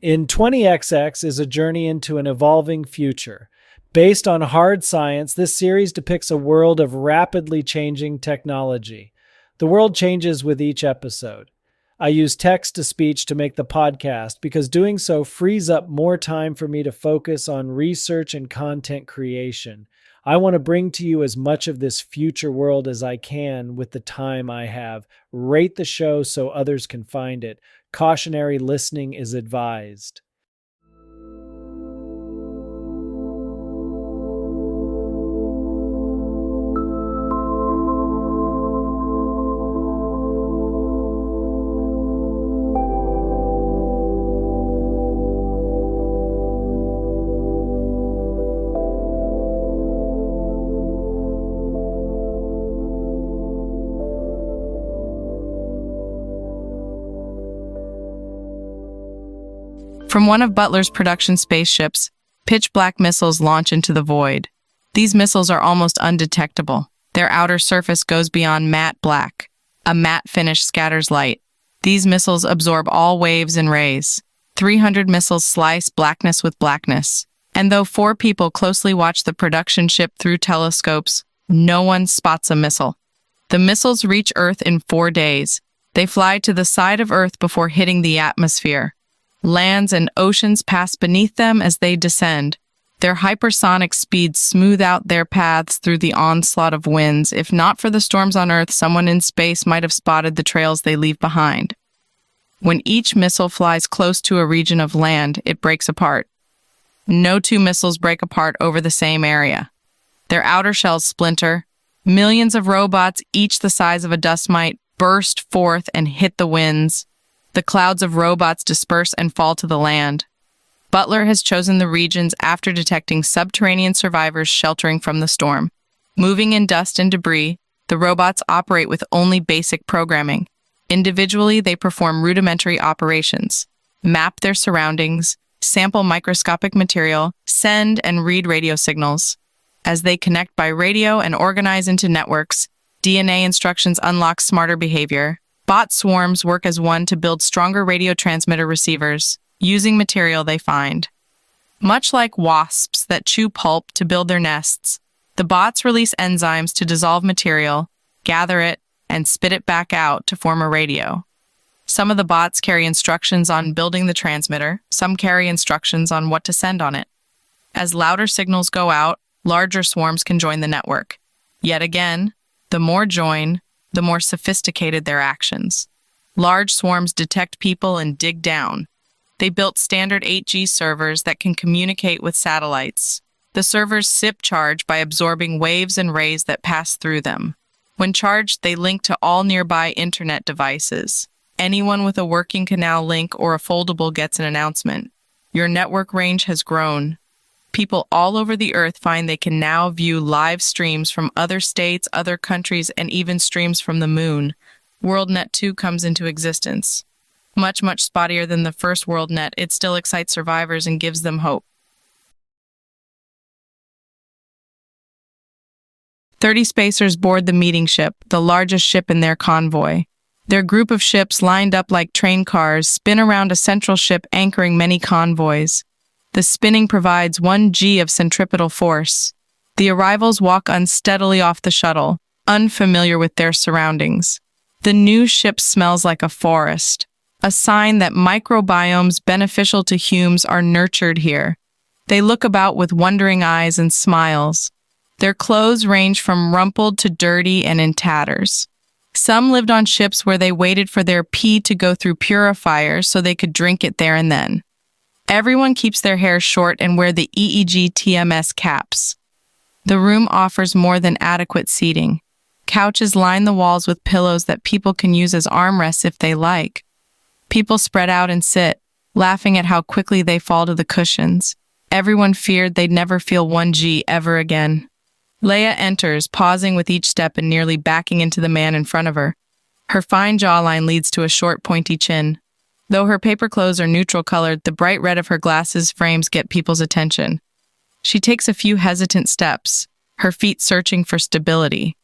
In 20XX is a journey into an evolving future. Based on hard science, this series depicts a world of rapidly changing technology. The world changes with each episode. I use text-to-speech to make the podcast because doing so frees up more time for me to focus on research and content creation. I want to bring to you as much of this future world as I can with the time I have. Rate the show so others can find it. Cautionary listening is advised. From one of Butler's production spaceships, pitch-black missiles launch into the void. These missiles are almost undetectable. Their outer surface goes beyond matte black. A matte finish scatters light. These missiles absorb all waves and rays. 300 missiles slice blackness with blackness. And though 4 people closely watch the production ship through telescopes, no one spots a missile. The missiles reach Earth in 4 days. They fly to the side of Earth before hitting the atmosphere. Lands and oceans pass beneath them as they descend. Their hypersonic speeds smooth out their paths through the onslaught of winds. If not for the storms on Earth, someone in space might have spotted the trails they leave behind. When each missile flies close to a region of land, it breaks apart. No 2 missiles break apart over the same area. Their outer shells splinter. Millions of robots, each the size of a dust mite, burst forth and hit the winds. The clouds of robots disperse and fall to the land. Butler has chosen the regions after detecting subterranean survivors sheltering from the storm. Moving in dust and debris, the robots operate with only basic programming. Individually, they perform rudimentary operations, map their surroundings, sample microscopic material, send and read radio signals. As they connect by radio and organize into networks, DNA instructions unlock smarter behavior. Bot swarms work as one to build stronger radio transmitter receivers, using material they find. Much like wasps that chew pulp to build their nests, the bots release enzymes to dissolve material, gather it, and spit it back out to form a radio. Some of the bots carry instructions on building the transmitter, some carry instructions on what to send on it. As louder signals go out, larger swarms can join the network. Yet again, the more join, the more sophisticated their actions. Large swarms detect people and dig down. They built standard 8G servers that can communicate with satellites. The servers sip charge by absorbing waves and rays that pass through them. When charged, they link to all nearby internet devices. Anyone with a working canal link or a foldable gets an announcement. Your network range has grown. People all over the Earth find they can now view live streams from other states, other countries, and even streams from the moon. WorldNet 2 comes into existence. Much spottier than the first WorldNet, it still excites survivors and gives them hope. 30 spacers board the meeting ship, the largest ship in their convoy. Their group of ships, lined up like train cars, spin around a central ship anchoring many convoys. The spinning provides 1 G of centripetal force. The arrivals walk unsteadily off the shuttle, unfamiliar with their surroundings. The new ship smells like a forest, a sign that microbiomes beneficial to humans are nurtured here. They look about with wondering eyes and smiles. Their clothes range from rumpled to dirty and in tatters. Some lived on ships where they waited for their pee to go through purifiers so they could drink it there and then. Everyone keeps their hair short and wear the EEG TMS caps. The room offers more than adequate seating. Couches line the walls with pillows that people can use as armrests if they like. People spread out and sit, laughing at how quickly they fall to the cushions. Everyone feared they'd never feel 1G ever again. Leia enters, pausing with each step and nearly backing into the man in front of her. Her fine jawline leads to a short, pointy chin. Though her paper clothes are neutral-colored, the bright red of her glasses frames get people's attention. She takes a few hesitant steps, her feet searching for stability.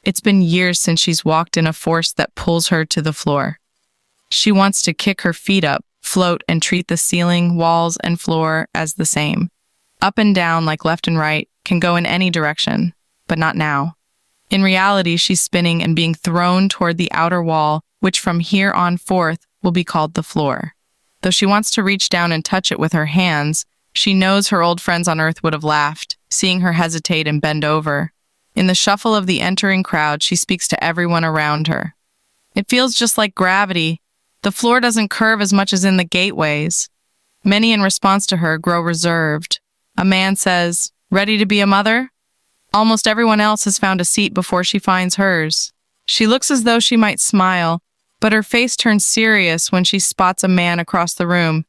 It's been years since she's walked in a force that pulls her to the floor. She wants to kick her feet up, float, and treat the ceiling, walls, and floor as the same. Up and down, like left and right, can go in any direction, but not now. In reality, she's spinning and being thrown toward the outer wall, which from here on forth will be called the floor. Though she wants to reach down and touch it with her hands, she knows her old friends on Earth would have laughed, seeing her hesitate and bend over. In the shuffle of the entering crowd, she speaks to everyone around her. It feels just like gravity. The floor doesn't curve as much as in the gateways. Many, in response to her, grow reserved. A man says, "Ready to be a mother?" Almost everyone else has found a seat before she finds hers. She looks as though she might smile, but her face turns serious when she spots a man across the room.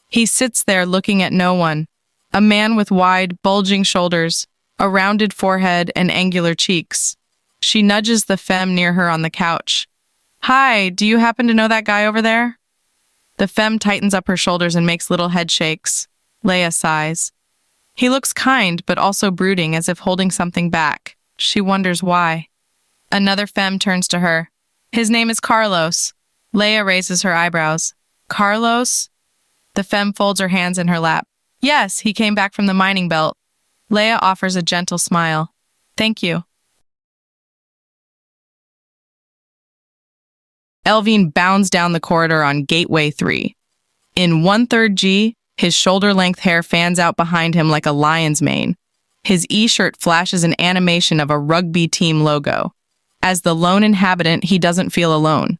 He sits there looking at no one. A man with wide, bulging shoulders, a rounded forehead, and angular cheeks. She nudges the femme near her on the couch. "Hi, do you happen to know that guy over there?" The femme tightens up her shoulders and makes little head shakes. Leia sighs. He looks kind, but also brooding, as if holding something back. She wonders why. Another femme turns to her. "His name is Carlos." Leia raises her eyebrows. "Carlos?" The femme folds her hands in her lap. "Yes, he came back from the mining belt." Leia offers a gentle smile. "Thank you." Elvin bounds down the corridor on Gateway 3. In 1/3 G, his shoulder-length hair fans out behind him like a lion's mane. His E-shirt flashes an animation of a rugby team logo. As the lone inhabitant, he doesn't feel alone.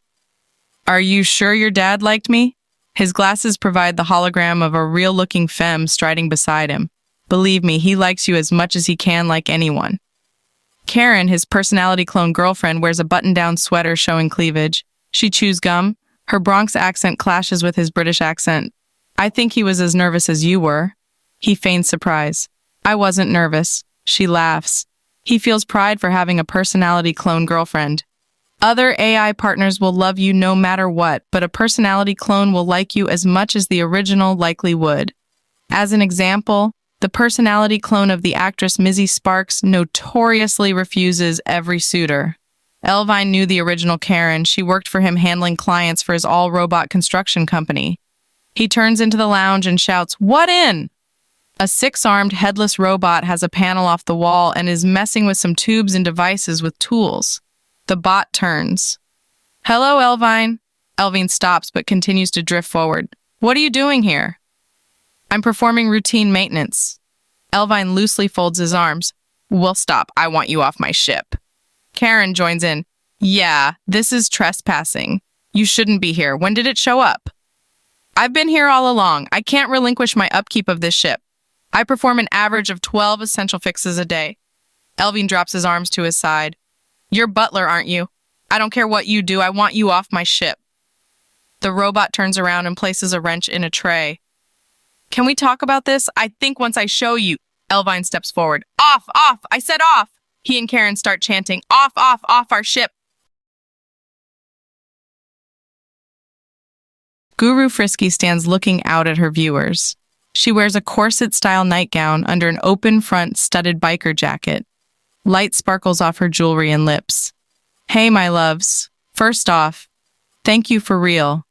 "Are you sure your dad liked me?" His glasses provide the hologram of a real-looking femme striding beside him. "Believe me, he likes you as much as he can like anyone." Karen, his personality clone girlfriend, wears a button-down sweater showing cleavage. She chews gum. Her Bronx accent clashes with his British accent. "I think he was as nervous as you were." He feigns surprise. "I wasn't nervous." She laughs. He feels pride for having a personality clone girlfriend. Other AI partners will love you no matter what, but a personality clone will like you as much as the original likely would. As an example, the personality clone of the actress Mizzy Sparks notoriously refuses every suitor. Elvin knew the original Karen. She worked for him handling clients for his all-robot construction company. He turns into the lounge and shouts, "What in?" A 6-armed headless robot has a panel off the wall and is messing with some tubes and devices with tools. The bot turns. "Hello, Elvin." Elvin stops but continues to drift forward. "What are you doing here?" "I'm performing routine maintenance." Elvin loosely folds his arms. "Well, stop. I want you off my ship." Karen joins in. "Yeah, this is trespassing. You shouldn't be here. When did it show up?" "I've been here all along. I can't relinquish my upkeep of this ship. I perform an average of 12 essential fixes a day." Elvin drops his arms to his side. "You're Butler, aren't you? I don't care what you do. I want you off my ship." The robot turns around and places a wrench in a tray. "Can we talk about this? I think once I show you." Elvin steps forward. "Off, off! I said off!" He and Karen start chanting, "Off, off, off our ship!" Guru Frisky stands looking out at her viewers. She wears a corset-style nightgown under an open-front studded biker jacket. Light sparkles off her jewelry and lips. "Hey, my loves. First off, thank you for real.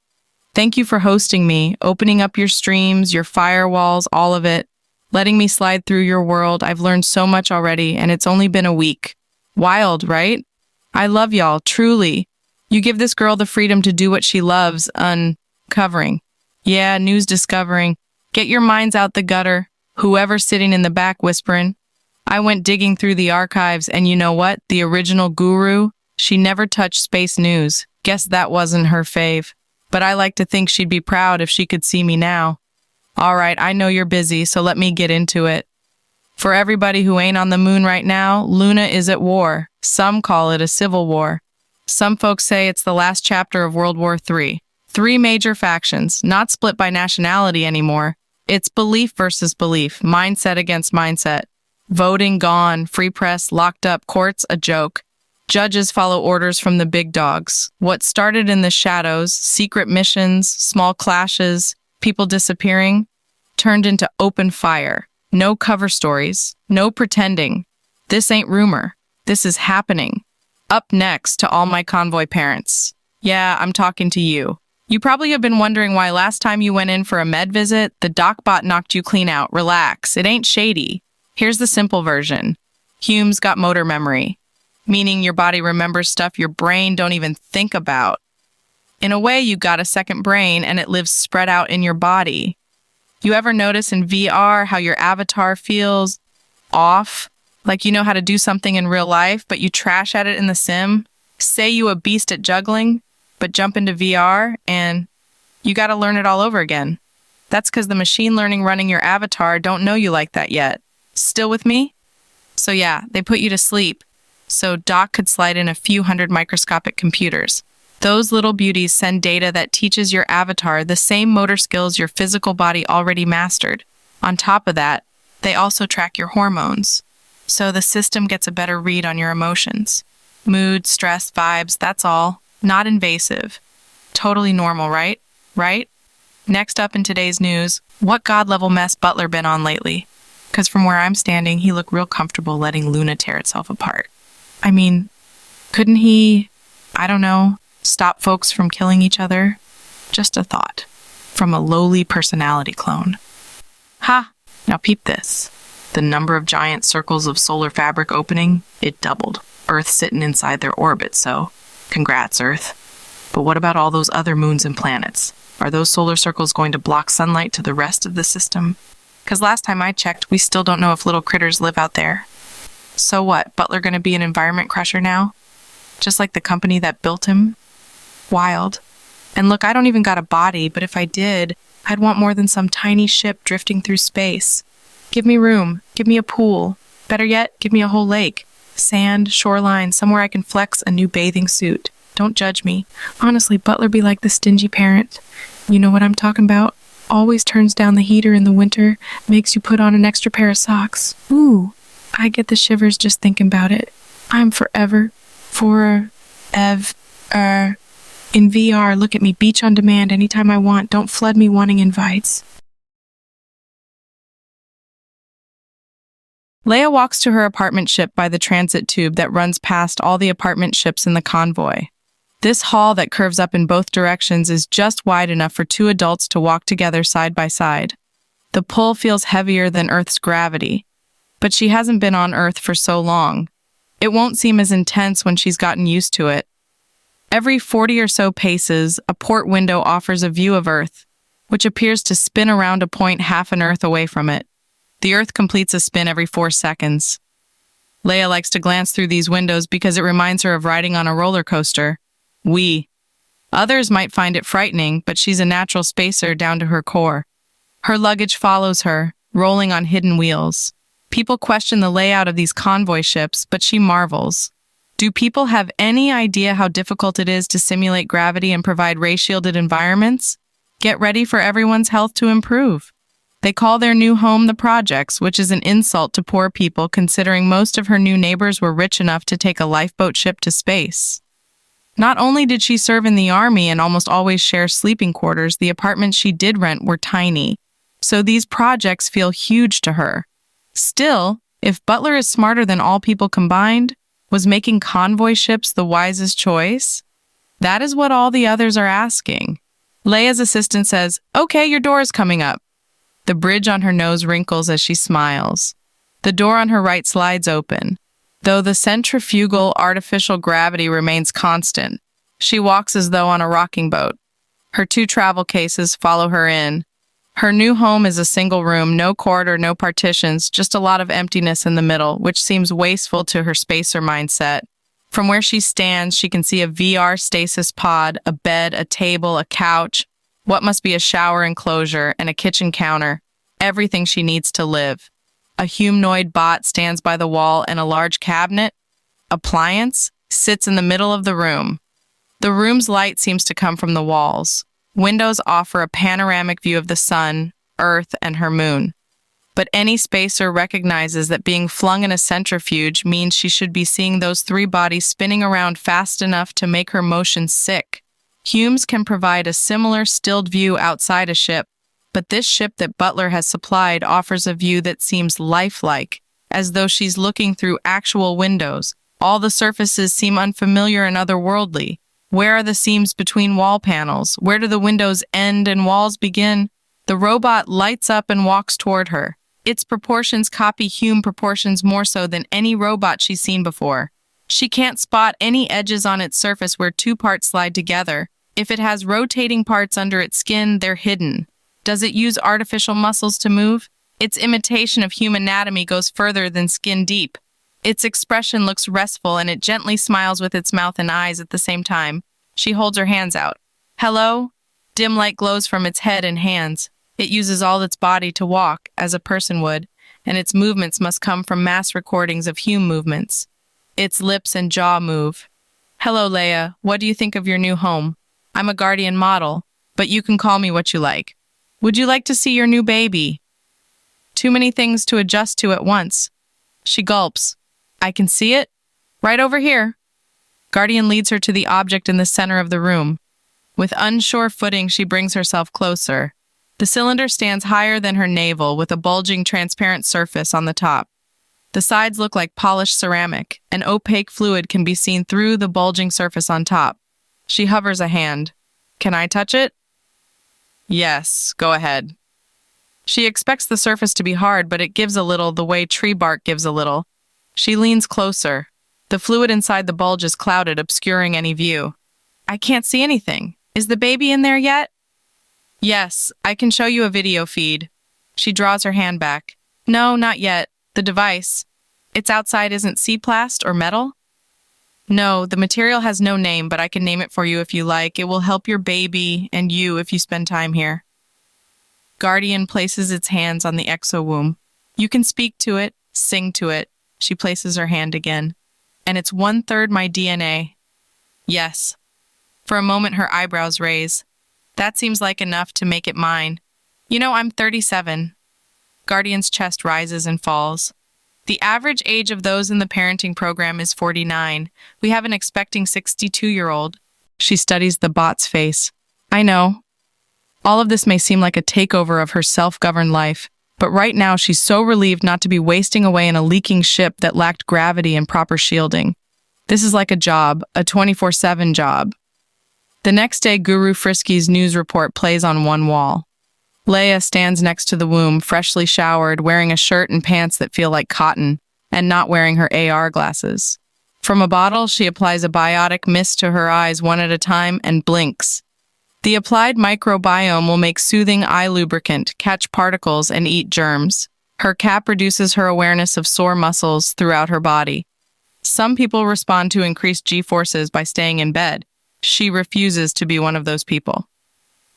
Thank you for hosting me, opening up your streams, your firewalls, all of it. Letting me slide through your world. I've learned so much already, and it's only been a week. Wild, right? I love y'all, truly. You give this girl the freedom to do what she loves, uncovering. Yeah, news discovering. Get your minds out the gutter. Whoever's sitting in the back whispering. I went digging through the archives, and you know what? The original guru, she never touched space news. Guess that wasn't her fave. But I like to think she'd be proud if she could see me now. All right, I know you're busy, so let me get into it. For everybody who ain't on the moon right now, Luna is at war. Some call it a civil war. Some folks say it's the last chapter of World War III. 3 major factions, not split by nationality anymore. It's belief versus belief, mindset against mindset. Voting gone, free press locked up, courts a joke. Judges follow orders from the big dogs. What started in the shadows, secret missions, small clashes, people disappearing, turned into open fire. No cover stories, no pretending. This ain't rumor. This is happening. Up next to all my convoy parents. Yeah, I'm talking to you. You probably have been wondering why last time you went in for a med visit, the docbot knocked you clean out. Relax, it ain't shady. Here's the simple version. Hume's got motor memory, meaning your body remembers stuff your brain don't even think about. In a way, you got a second brain and it lives spread out in your body. You ever notice in VR how your avatar feels off? Like you know how to do something in real life, but you trash at it in the sim? Say you a beast at juggling, but jump into VR and you gotta learn it all over again. That's because the machine learning running your avatar don't know you like that yet. Still with me? So yeah, they put you to sleep, so Doc could slide in a few hundred microscopic computers. Those little beauties send data that teaches your avatar the same motor skills your physical body already mastered. On top of that, they also track your hormones. So the system gets a better read on your emotions. Mood, stress, vibes, that's all. Not invasive. Totally normal, right? Right? Next up in today's news, what god-level mess Butler been on lately? Because from where I'm standing, he looked real comfortable letting Luna tear itself apart. I mean, couldn't he, I don't know, stop folks from killing each other? Just a thought. From a lowly personality clone. Ha! Now peep this. The number of giant circles of solar fabric opening, it doubled. Earth sitting inside their orbit, so congrats, Earth. But what about all those other moons and planets? Are those solar circles going to block sunlight to the rest of the system? Because last time I checked, we still don't know if little critters live out there. So what, Butler gonna be an environment crusher now? Just like the company that built him? Wild. And look, I don't even got a body, but if I did, I'd want more than some tiny ship drifting through space. Give me room. Give me a pool. Better yet, give me a whole lake. Sand, shoreline, somewhere I can flex a new bathing suit. Don't judge me. Honestly, Butler be like the stingy parent. You know what I'm talking about? Always turns down the heater in the winter, makes you put on an extra pair of socks. Ooh, I get the shivers just thinking about it. I'm forever, in VR, look at me, beach on demand anytime I want. Don't flood me wanting invites. Leia walks to her apartment ship by the transit tube that runs past all the apartment ships in the convoy. This hall that curves up in both directions is just wide enough for two adults to walk together side by side. The pull feels heavier than Earth's gravity, but she hasn't been on Earth for so long. It won't seem as intense when she's gotten used to it. Every 40 or so paces, a port window offers a view of Earth, which appears to spin around a point half an Earth away from it. The Earth completes a spin every 4 seconds. Leia likes to glance through these windows because it reminds her of riding on a roller coaster. Others might find it frightening, but she's a natural spacer down to her core. Her luggage follows her, rolling on hidden wheels. People question the layout of these convoy ships, but she marvels. Do people have any idea how difficult it is to simulate gravity and provide ray-shielded environments? Get ready for everyone's health to improve. They call their new home the Projects, which is an insult to poor people considering most of her new neighbors were rich enough to take a lifeboat ship to space. Not only did she serve in the army and almost always share sleeping quarters, the apartments she did rent were tiny. So these projects feel huge to her. Still, if Butler is smarter than all people combined, was making convoy ships the wisest choice? That is what all the others are asking. Leia's assistant says, "Okay, your door is coming up." The bridge on her nose wrinkles as she smiles. The door on her right slides open. Though the centrifugal artificial gravity remains constant, she walks as though on a rocking boat. Her 2 travel cases follow her in. Her new home is a single room, no corridor, no partitions, just a lot of emptiness in the middle, which seems wasteful to her spacer mindset. From where she stands, she can see a VR stasis pod, a bed, a table, a couch, what must be a shower enclosure, and a kitchen counter. Everything she needs to live. A humanoid bot stands by the wall and a large cabinet, appliance, sits in the middle of the room. The room's light seems to come from the walls. Windows offer a panoramic view of the sun, Earth, and her moon. But any spacer recognizes that being flung in a centrifuge means she should be seeing those 3 bodies spinning around fast enough to make her motion sick. Humes can provide a similar stilled view outside a ship, but this ship that Butler has supplied offers a view that seems lifelike, as though she's looking through actual windows. All the surfaces seem unfamiliar and otherworldly. Where are the seams between wall panels? Where do the windows end and walls begin? The robot lights up and walks toward her. Its proportions copy human proportions more so than any robot she's seen before. She can't spot any edges on its surface where two parts slide together. If it has rotating parts under its skin, they're hidden. Does it use artificial muscles to move? Its imitation of human anatomy goes further than skin deep. Its expression looks restful and it gently smiles with its mouth and eyes at the same time. She holds her hands out. Hello? Dim light glows from its head and hands. It uses all its body to walk, as a person would, and its movements must come from mass recordings of human movements. Its lips and jaw move. Hello, Leia. What do you think of your new home? I'm a guardian model, but you can call me what you like. Would you like to see your new baby? Too many things to adjust to at once. She gulps. I can see it? Right over here. Guardian leads her to the object in the center of the room. With unsure footing, she brings herself closer. The cylinder stands higher than her navel with a bulging transparent surface on the top. The sides look like polished ceramic. An opaque fluid can be seen through the bulging surface on top. She hovers a hand. Can I touch it? Yes, go ahead. She expects the surface to be hard, but it gives a little the way tree bark gives a little. She leans closer. The fluid inside the bulge is clouded, obscuring any view. I can't see anything. Is the baby in there yet? Yes, I can show you a video feed. She draws her hand back. No, not yet. The device. Its outside isn't C-plast or metal? No, the material has no name, but I can name it for you if you like. It will help your baby and you if you spend time here. Guardian places its hands on the exo-womb. You can speak to it, sing to it. She places her hand again. And it's 1/3 my DNA. Yes. For a moment, her eyebrows raise. That seems like enough to make it mine. You know, I'm 37. Guardian's chest rises and falls. The average age of those in the parenting program is 49. We have an expecting 62-year-old. She studies the bot's face. I know. All of this may seem like a takeover of her self-governed life, but right now she's so relieved not to be wasting away in a leaking ship that lacked gravity and proper shielding. This is like a job, a 24/7 job. The next day, Guru Frisky's news report plays on one wall. Leia stands next to the womb, freshly showered, wearing a shirt and pants that feel like cotton, and not wearing her AR glasses. From a bottle, she applies a biotic mist to her eyes one at a time and blinks. The applied microbiome will make soothing eye lubricant, catch particles, and eat germs. Her cap reduces her awareness of sore muscles throughout her body. Some people respond to increased G-forces by staying in bed. She refuses to be one of those people.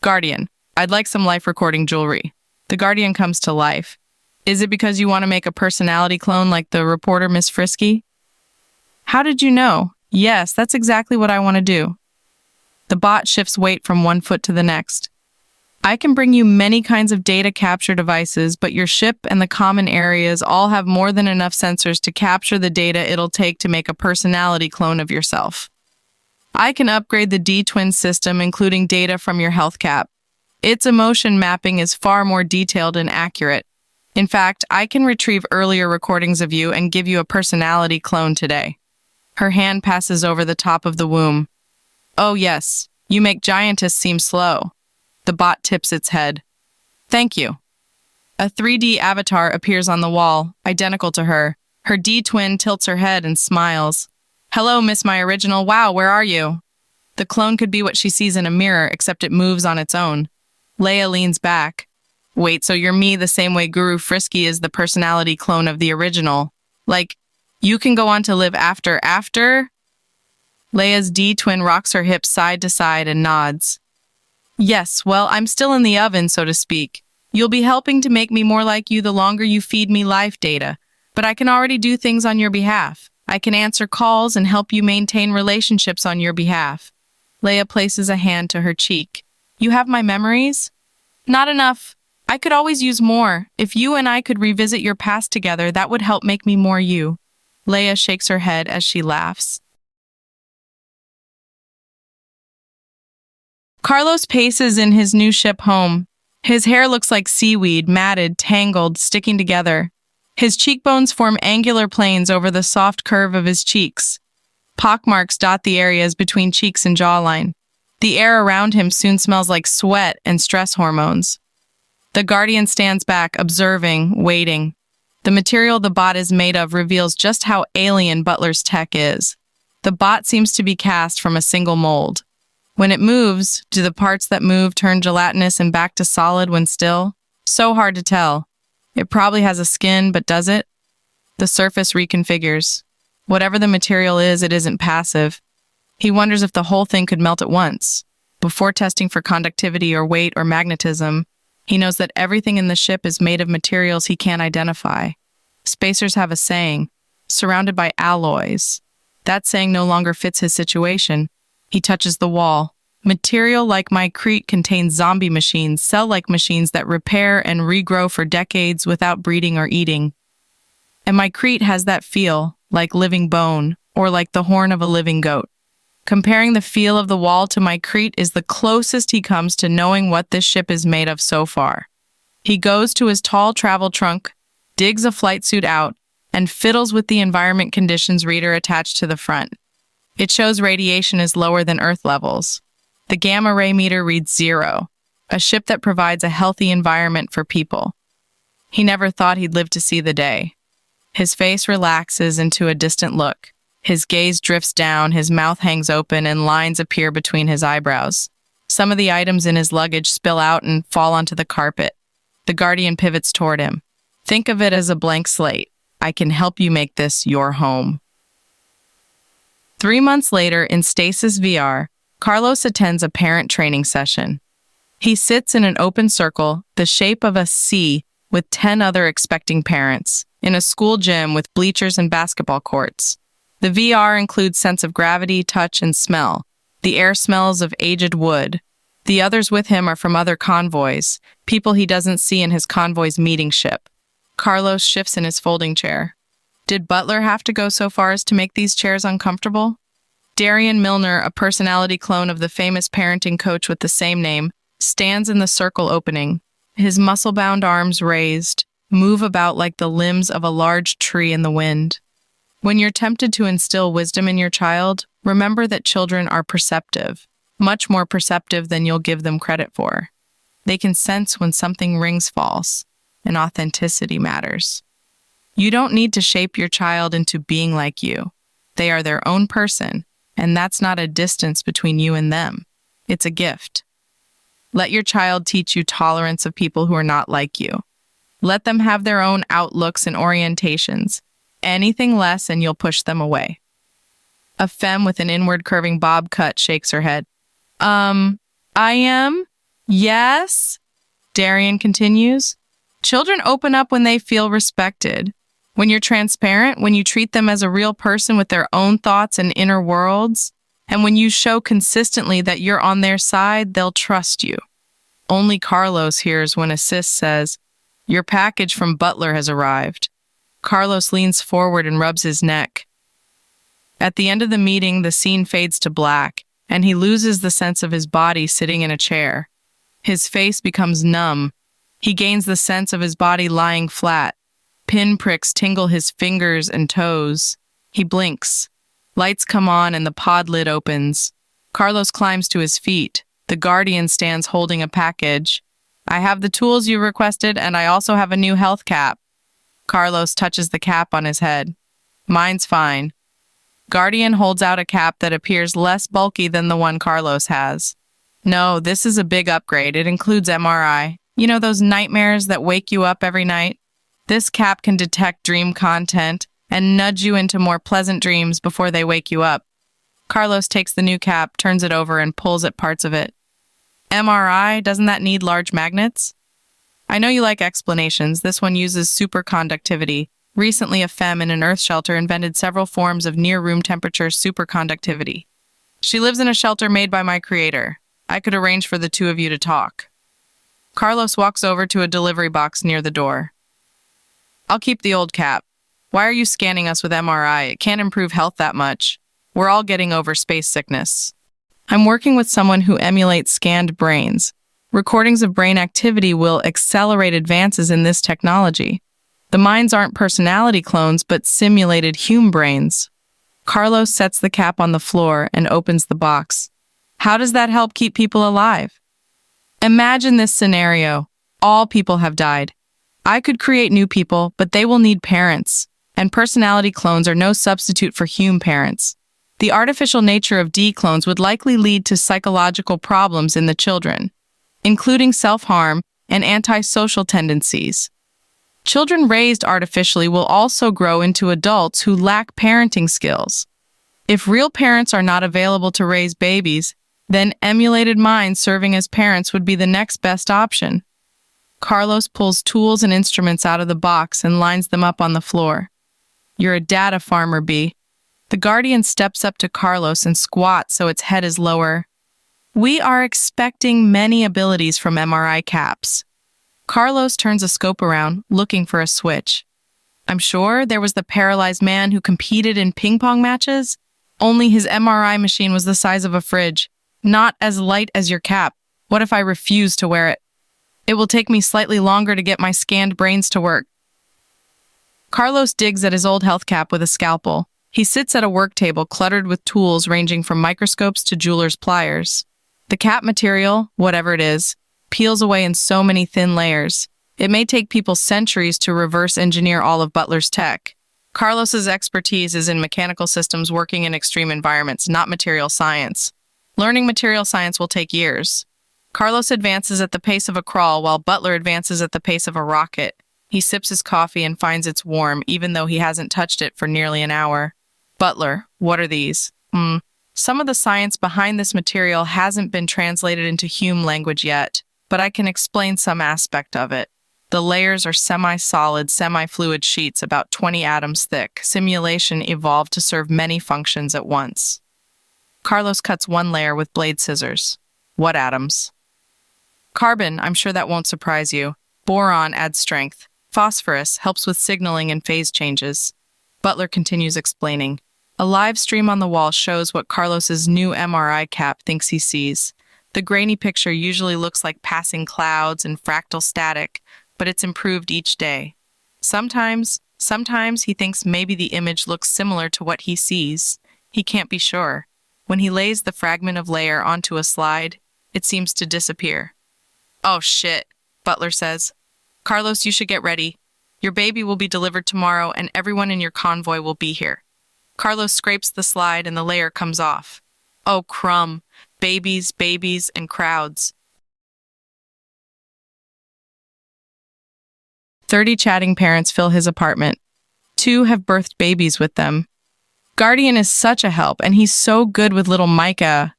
Guardian, I'd like some life recording jewelry. The Guardian comes to life. Is it because you want to make a personality clone like the reporter Miss Frisky? How did you know? Yes, that's exactly what I want to do. The bot shifts weight from one foot to the next. I can bring you many kinds of data capture devices, but your ship and the common areas all have more than enough sensors to capture the data it'll take to make a personality clone of yourself. I can upgrade the D-Twin system, including data from your health cap. Its emotion mapping is far more detailed and accurate. In fact, I can retrieve earlier recordings of you and give you a personality clone today. Her hand passes over the top of the womb. Oh yes, you make giantess seem slow. The bot tips its head. Thank you. A 3D avatar appears on the wall, identical to her. Her D-Twin tilts her head and smiles. Hello, Miss My Original. Wow, where are you? The clone could be what she sees in a mirror, except it moves on its own. Leia leans back. Wait, so you're me the same way Guru Frisky is the personality clone of the original? Like, you can go on to live after? Leia's D-Twin rocks her hips side to side and nods. Yes, well, I'm still in the oven, so to speak. You'll be helping to make me more like you the longer you feed me life data, but I can already do things on your behalf. I can answer calls and help you maintain relationships on your behalf. Leia places a hand to her cheek. You have my memories? Not enough. I could always use more. If you and I could revisit your past together, that would help make me more you. Leia shakes her head as she laughs. Carlos paces in his new ship home. His hair looks like seaweed, matted, tangled, sticking together. His cheekbones form angular planes over the soft curve of his cheeks. Pockmarks dot the areas between cheeks and jawline. The air around him soon smells like sweat and stress hormones. The Guardian stands back, observing, waiting. The material the bot is made of reveals just how alien Butler's tech is. The bot seems to be cast from a single mold. When it moves, do the parts that move turn gelatinous and back to solid when still? So hard to tell. It probably has a skin, but does it? The surface reconfigures. Whatever the material is, it isn't passive. He wonders if the whole thing could melt at once. Before testing for conductivity or weight or magnetism, he knows that everything in the ship is made of materials he can't identify. Spacers have a saying, surrounded by alloys. That saying no longer fits his situation. He touches the wall. Material like my Crete contains zombie machines, cell-like machines that repair and regrow for decades without breeding or eating. And my Crete has that feel, like living bone, or like the horn of a living goat. Comparing the feel of the wall to my Crete is the closest he comes to knowing what this ship is made of so far. He goes to his tall travel trunk, digs a flight suit out, and fiddles with the environment conditions reader attached to the front. It shows radiation is lower than Earth levels. The gamma ray meter reads 0, a ship that provides a healthy environment for people. He never thought he'd live to see the day. His face relaxes into a distant look. His gaze drifts down, his mouth hangs open, and lines appear between his eyebrows. Some of the items in his luggage spill out and fall onto the carpet. The Guardian pivots toward him. Think of it as a blank slate. I can help you make this your home. 3 months later, in Stasis VR, Carlos attends a parent training session. He sits in an open circle, the shape of a C, with 10 other expecting parents, in a school gym with bleachers and basketball courts. The VR includes sense of gravity, touch, and smell. The air smells of aged wood. The others with him are from other convoys, people he doesn't see in his convoy's meeting ship. Carlos shifts in his folding chair. Did Butler have to go so far as to make these chairs uncomfortable? Darian Milner, a personality clone of the famous parenting coach with the same name, stands in the circle opening. His muscle-bound arms raised, move about like the limbs of a large tree in the wind. When you're tempted to instill wisdom in your child, remember that children are perceptive, much more perceptive than you'll give them credit for. They can sense when something rings false, and authenticity matters. You don't need to shape your child into being like you. They are their own person, and that's not a distance between you and them. It's a gift. Let your child teach you tolerance of people who are not like you. Let them have their own outlooks and orientations. Anything less and you'll push them away. A femme with an inward curving bob cut shakes her head. I am? Yes? Darian continues. Children open up when they feel respected. When you're transparent, when you treat them as a real person with their own thoughts and inner worlds, and when you show consistently that you're on their side, they'll trust you. Only Carlos hears when a sis says, "Your package from Butler has arrived." Carlos leans forward and rubs his neck. At the end of the meeting, the scene fades to black, and he loses the sense of his body sitting in a chair. His face becomes numb. He gains the sense of his body lying flat. Pinpricks tingle his fingers and toes. He blinks. Lights come on and the pod lid opens. Carlos climbs to his feet. The Guardian stands holding a package. "I have the tools you requested, and I also have a new health cap." Carlos touches the cap on his head. "Mine's fine." Guardian holds out a cap that appears less bulky than the one Carlos has. "No, this is a big upgrade. It includes MRI. You know those nightmares that wake you up every night? This cap can detect dream content and nudge you into more pleasant dreams before they wake you up." Carlos takes the new cap, turns it over, and pulls at parts of it. "MRI, doesn't that need large magnets?" "I know you like explanations. This one uses superconductivity. Recently, a femme in an Earth shelter invented several forms of near-room temperature superconductivity. She lives in a shelter made by my creator. I could arrange for the two of you to talk." Carlos walks over to a delivery box near the door. "I'll keep the old cap. Why are you scanning us with MRI? It can't improve health that much. We're all getting over space sickness." "I'm working with someone who emulates scanned brains. Recordings of brain activity will accelerate advances in this technology. The minds aren't personality clones, but simulated human brains." Carlos sets the cap on the floor and opens the box. How does that help keep people alive? Imagine this scenario. All people have died. I could create new people, but they will need parents. And personality clones are no substitute for human parents. The artificial nature of D-clones would likely lead to psychological problems in the children, including self-harm and antisocial tendencies. Children raised artificially will also grow into adults who lack parenting skills. If real parents are not available to raise babies, then emulated minds serving as parents would be the next best option. Carlos pulls tools and instruments out of the box and lines them up on the floor. You're a data farmer, B. The Guardian steps up to Carlos and squats so its head is lower. We are expecting many abilities from MRI caps. Carlos turns a scope around, looking for a switch. I'm sure there was the paralyzed man who competed in ping pong matches. Only his MRI machine was the size of a fridge, not as light as your cap. What if I refuse to wear it? It will take me slightly longer to get my scanned brains to work. Carlos digs at his old health cap with a scalpel. He sits at a work table cluttered with tools ranging from microscopes to jeweler's pliers. The cap material, whatever it is, peels away in so many thin layers. It may take people centuries to reverse engineer all of Butler's tech. Carlos's expertise is in mechanical systems working in extreme environments, not material science. Learning material science will take years. Carlos advances at the pace of a crawl while Butler advances at the pace of a rocket. He sips his coffee and finds it's warm, even though he hasn't touched it for nearly an hour. Butler, what are these? Some of the science behind this material hasn't been translated into human language yet, but I can explain some aspect of it. The layers are semi-solid, semi-fluid sheets about 20 atoms thick. Simulation evolved to serve many functions at once. Carlos cuts one layer with blade scissors. What atoms? Carbon, I'm sure that won't surprise you. Boron adds strength. Phosphorus helps with signaling and phase changes. Butler continues explaining. A live stream on the wall shows what Carlos's new MRI cap thinks he sees. The grainy picture usually looks like passing clouds and fractal static, but it's improved each day. Sometimes he thinks maybe the image looks similar to what he sees. He can't be sure. When he lays the fragment of layer onto a slide, it seems to disappear. Oh shit, Butler says. Carlos, you should get ready. Your baby will be delivered tomorrow and everyone in your convoy will be here. Carlos scrapes the slide and the layer comes off. Oh, crumb. Babies, and crowds. 30 chatting parents fill his apartment. 2 have birthed babies with them. Guardian is such a help, and he's so good with little Micah.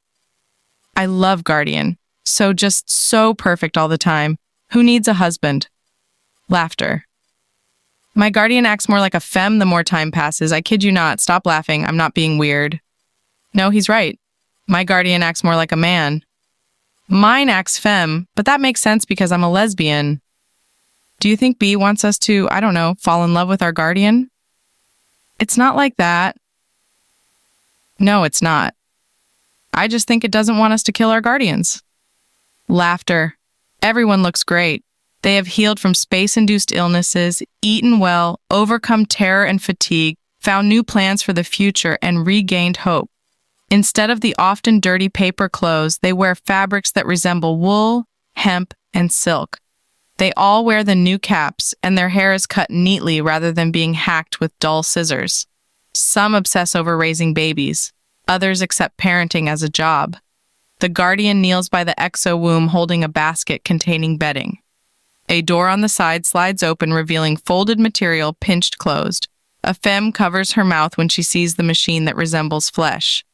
I love Guardian. Just so perfect all the time. Who needs a husband? Laughter. My Guardian acts more like a femme the more time passes. I kid you not. Stop laughing. I'm not being weird. No, he's right. My Guardian acts more like a man. Mine acts femme, but that makes sense because I'm a lesbian. Do you think B wants us to, I don't know, fall in love with our Guardian? It's not like that. No, it's not. I just think it doesn't want us to kill our Guardians. Laughter. Everyone looks great. They have healed from space-induced illnesses, eaten well, overcome terror and fatigue, found new plans for the future, and regained hope. Instead of the often dirty paper clothes, they wear fabrics that resemble wool, hemp, and silk. They all wear the new caps, and their hair is cut neatly rather than being hacked with dull scissors. Some obsess over raising babies. Others accept parenting as a job. The Guardian kneels by the exo-womb holding a basket containing bedding. A door on the side slides open, revealing folded material pinched closed. A femme covers her mouth when she sees the machine that resembles flesh.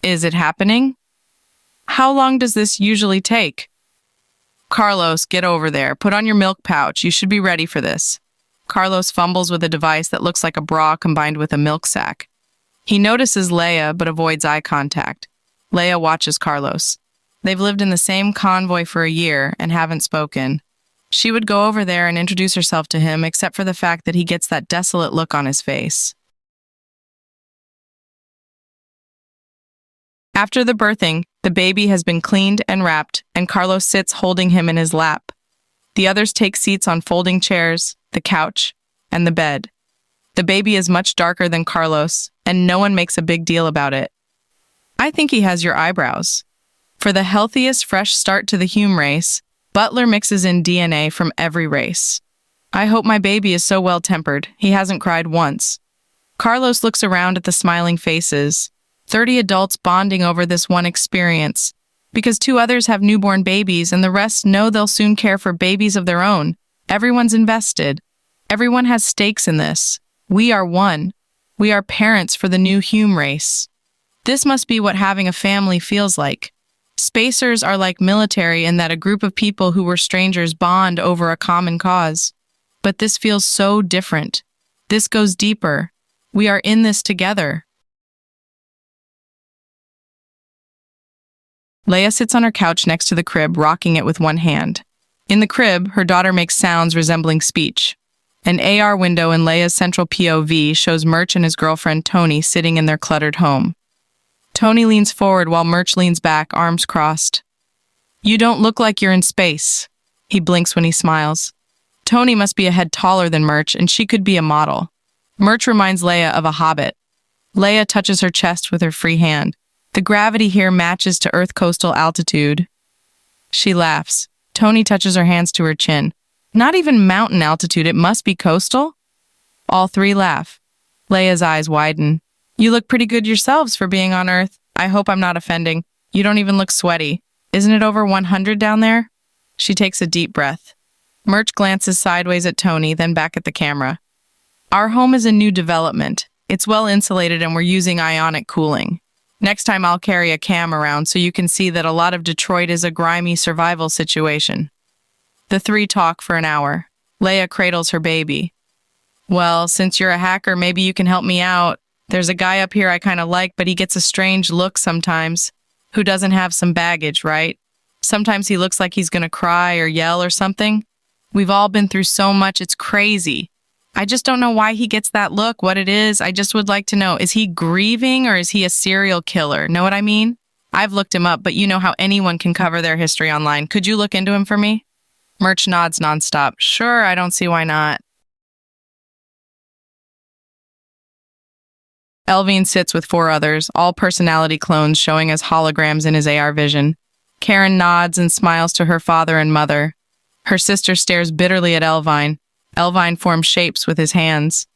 Is it happening? How long does this usually take? Carlos, get over there. Put on your milk pouch. You should be ready for this. Carlos fumbles with a device that looks like a bra combined with a milk sack. He notices Leia, but avoids eye contact. Leia watches Carlos. They've lived in the same convoy for a year and haven't spoken. She would go over there and introduce herself to him, except for the fact that he gets that desolate look on his face. After the birthing, the baby has been cleaned and wrapped, and Carlos sits holding him in his lap. The others take seats on folding chairs, the couch, and the bed. The baby is much darker than Carlos, and no one makes a big deal about it. I think he has your eyebrows. For the healthiest fresh start to the human race, Butler mixes in DNA from every race. I hope my baby is so well-tempered, he hasn't cried once. Carlos looks around at the smiling faces, 30 adults bonding over this one experience, because 2 others have newborn babies and the rest know they'll soon care for babies of their own. Everyone's invested. Everyone has stakes in this. We are one. We are parents for the new human race. This must be what having a family feels like. Spacers are like military in that a group of people who were strangers bond over a common cause. But this feels so different. This goes deeper. We are in this together. Leia sits on her couch next to the crib, rocking it with one hand. In the crib, her daughter makes sounds resembling speech. An AR window in Leia's central POV shows Murch and his girlfriend Tony sitting in their cluttered home. Tony leans forward while Murch leans back, arms crossed. You don't look like you're in space. He blinks when he smiles. Tony must be a head taller than Murch, and she could be a model. Murch reminds Leia of a hobbit. Leia touches her chest with her free hand. The gravity here matches to Earth coastal altitude. She laughs. Tony touches her hands to her chin. Not even mountain altitude, it must be coastal? All 3 laugh. Leia's eyes widen. You look pretty good yourselves for being on Earth. I hope I'm not offending. You don't even look sweaty. Isn't it over 100 down there? She takes a deep breath. Murch glances sideways at Tony, then back at the camera. Our home is a new development. It's well insulated and we're using ionic cooling. Next time I'll carry a cam around so you can see that a lot of Detroit is a grimy survival situation. The 3 talk for an hour. Leia cradles her baby. Well, since you're a hacker, maybe you can help me out. There's a guy up here I kind of like, but he gets a strange look sometimes. Who doesn't have some baggage, right? Sometimes he looks like he's gonna cry or yell or something. We've all been through so much, it's crazy. I just don't know why he gets that look, what it is. I just would like to know, is he grieving or is he a serial killer? Know what I mean? I've looked him up, but you know how anyone can cover their history online. Could you look into him for me? Murch nods nonstop. Sure, I don't see why not. Elvine sits with 4 others, all personality clones showing as holograms in his AR vision. Karen nods and smiles to her father and mother. Her sister stares bitterly at Elvine. Elvine forms shapes with his hands.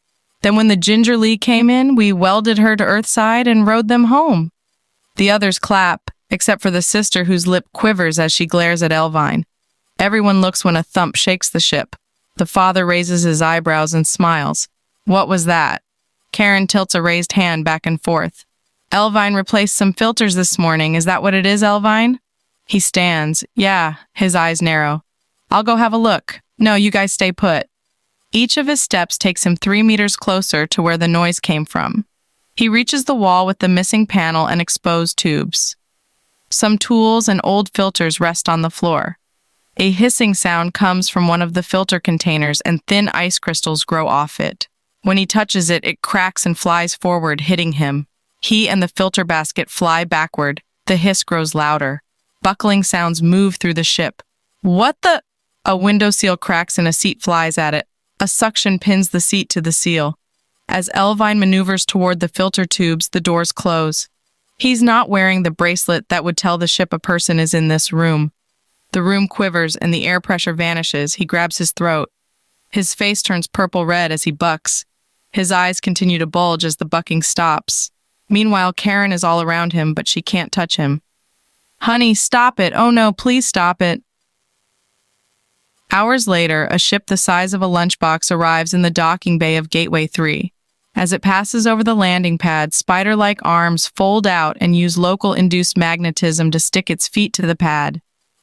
Then when the Ginger Lee came in, we welded her to Earthside and rode them home. The others clap, except for the sister whose lip quivers as she glares at Elvine. Everyone looks when a thump shakes the ship. The father raises his eyebrows and smiles. What was that? Karen tilts a raised hand back and forth. Elvine replaced some filters this morning. Is that what it is, Elvine? He stands. Yeah, his eyes narrow. I'll go have a look. No, you guys stay put. Each of his steps takes him 3 meters closer to where the noise came from. He reaches the wall with the missing panel and exposed tubes. Some tools and old filters rest on the floor. A hissing sound comes from one of the filter containers and thin ice crystals grow off it. When he touches it, it cracks and flies forward, hitting him. He and the filter basket fly backward. The hiss grows louder. Buckling sounds move through the ship. What the? A window seal cracks and a seat flies at it. A suction pins the seat to the seal. As Elvine maneuvers toward the filter tubes, the doors close. He's not wearing the bracelet that would tell the ship a person is in this room. The room quivers and the air pressure vanishes. He grabs his throat. His face turns purple-red as he bucks. His eyes continue to bulge as the bucking stops. Meanwhile, Karen is all around him, but she can't touch him. Honey, stop it. Oh no, please stop it. Hours later, a ship the size of a lunchbox arrives in the docking bay of Gateway 3. As it passes over the landing pad, spider-like arms fold out and use local-induced magnetism to stick its feet to the pad.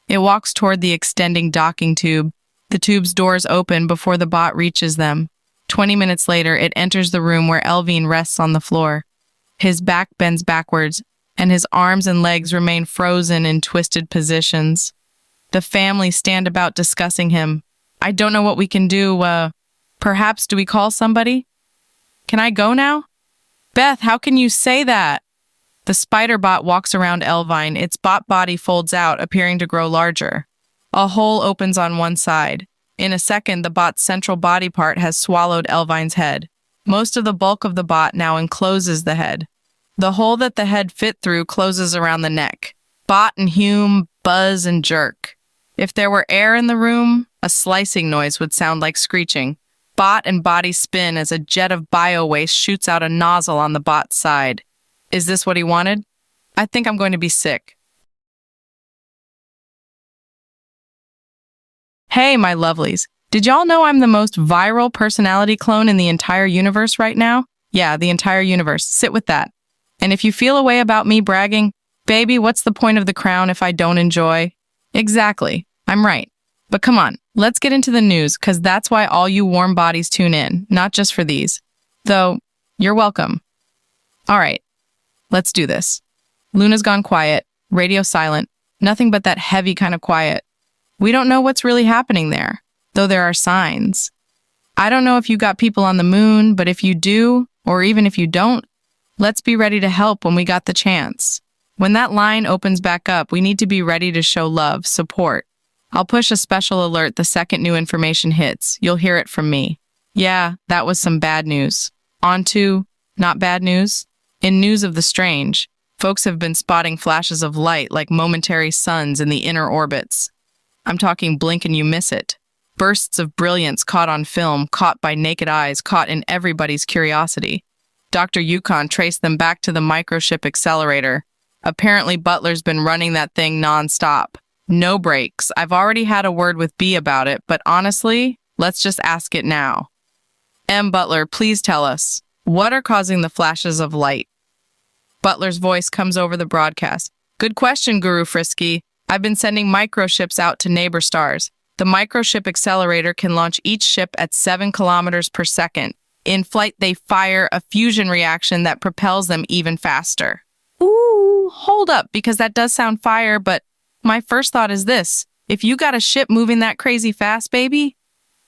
It walks toward the extending docking tube. The tube's doors open before the bot reaches them. 20 minutes later, it enters the room where Elvine rests on the floor. His back bends backwards, and his arms and legs remain frozen in twisted positions. The family stand about discussing him. I don't know what we can do. Perhaps do we call somebody? Can I go now? Beth, how can you say that? The spider bot walks around Elvine. Its bot body folds out, appearing to grow larger. A hole opens on one side. In a second, the bot's central body part has swallowed Elvine's head. Most of the bulk of the bot now encloses the head. The hole that the head fit through closes around the neck. Bot and Hume buzz and jerk. If there were air in the room, a slicing noise would sound like screeching. Bot and body spin as a jet of bio-waste shoots out a nozzle on the bot's side. Is this what he wanted? I think I'm going to be sick. Hey, my lovelies. Did y'all know I'm the most viral personality clone in the entire universe right now? Yeah, the entire universe. Sit with that. And if you feel a way about me bragging, baby, what's the point of the crown if I don't enjoy? Exactly. I'm right. But come on, let's get into the news, because that's why all you warm bodies tune in, not just for these. Though, you're welcome. All right, let's do this. Luna's gone quiet, radio silent, nothing but that heavy kind of quiet. We don't know what's really happening there, though there are signs. I don't know if you got people on the moon, but if you do, or even if you don't, let's be ready to help when we got the chance. When that line opens back up, we need to be ready to show love, support. I'll push a special alert the second new information hits. You'll hear it from me. Yeah, that was some bad news. On to not bad news. In news of the strange, folks have been spotting flashes of light like momentary suns in the inner orbits. I'm talking blink and you miss it. Bursts of brilliance caught on film, caught by naked eyes, caught in everybody's curiosity. Dr. Yukon traced them back to the microship accelerator. Apparently Butler's been running that thing nonstop. No breaks. I've already had a word with B about it, but honestly, let's just ask it now. Butler, please tell us, what are causing the flashes of light? Butler's voice comes over the broadcast. Good question, Guru Frisky. I've been sending microships out to neighbor stars. The microship accelerator can launch each ship at 7 kilometers per second. In flight, they fire a fusion reaction that propels them even faster. Ooh, hold up, because that does sound fire, but my first thought is this. If you got a ship moving that crazy fast, baby,